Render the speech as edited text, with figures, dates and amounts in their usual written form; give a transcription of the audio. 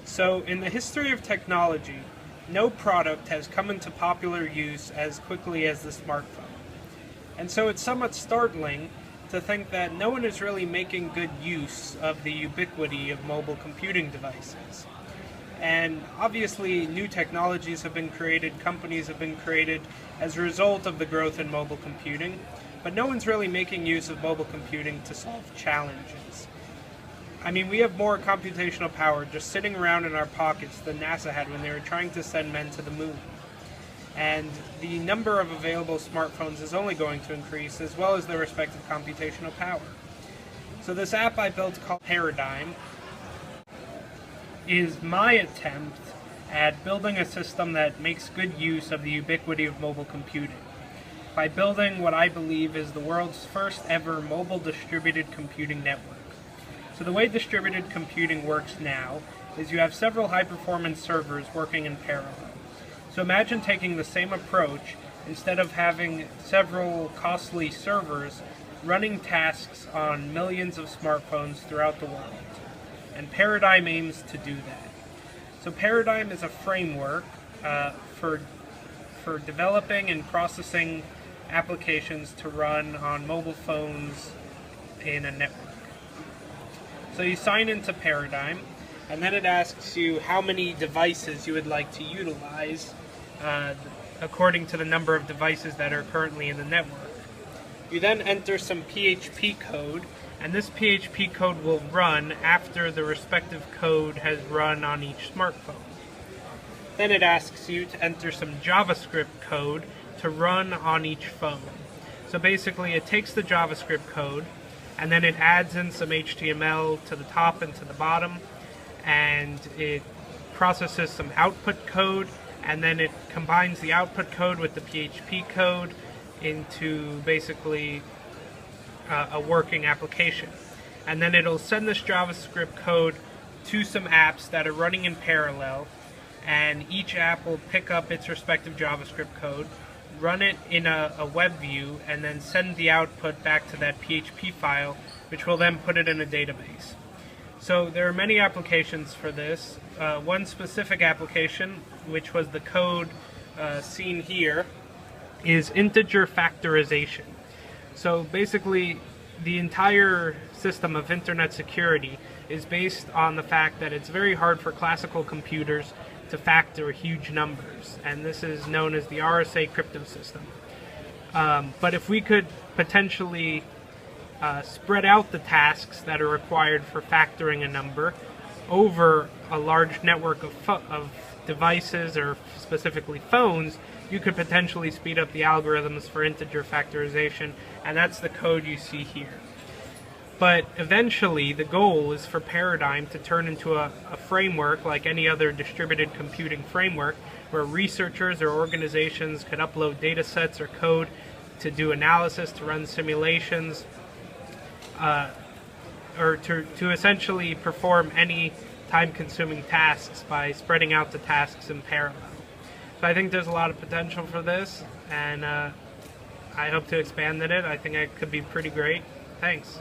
So, in the history of technology, no product has come into popular use as quickly as the smartphone. And so it's somewhat startling to think that no one is really making good use of the ubiquity of mobile computing devices. And obviously, new technologies have been created, companies have been created as a result of the growth in mobile computing, but no one's really making use of mobile computing to solve challenges. I mean, we have more computational power just sitting around in our pockets than NASA had when they were trying to send men to the moon. And the number of available smartphones is only going to increase, as well as their respective computational power. So this app I built called Paradigm is my attempt at building a system that makes good use of the ubiquity of mobile computing by building what I believe is the world's first ever mobile distributed computing network. So the way distributed computing works now is you have several high-performance servers working in parallel. So imagine taking the same approach, instead of having several costly servers running tasks on millions of smartphones throughout the world. And Paradigm aims to do that. So Paradigm is a framework for developing and processing applications to run on mobile phones in a network. So you sign into Paradigm, and then it asks you how many devices you would like to utilize according to the number of devices that are currently in the network. You then enter some PHP code, and this PHP code will run after the respective code has run on each smartphone. Then it asks you to enter some JavaScript code to run on each phone. So basically it takes the JavaScript code, and then it adds in some HTML to the top and to the bottom, and it processes some output code, and then it combines the output code with the PHP code into basically a working application. And then it'll send this JavaScript code to some apps that are running in parallel, and each app will pick up its respective JavaScript code, run it in a web view, and then send the output back to that PHP file, which will then put it in a database. So there are many applications for this. One specific application, which was the code seen here, is integer factorization. So basically, the entire system of internet security is based on the fact that it's very hard for classical computers to factor huge numbers, and this is known as the RSA crypto system. But if we could potentially spread out the tasks that are required for factoring a number over a large network of devices, or specifically phones, you could potentially speed up the algorithms for integer factorization, and that's the code you see here. But eventually, the goal is for Paradigm to turn into a framework like any other distributed computing framework, where researchers or organizations could upload data sets or code to do analysis, to run simulations, or to essentially perform any time-consuming tasks by spreading out the tasks in parallel. So I think there's a lot of potential for this, and I hope to expand on it. I think it could be pretty great. Thanks.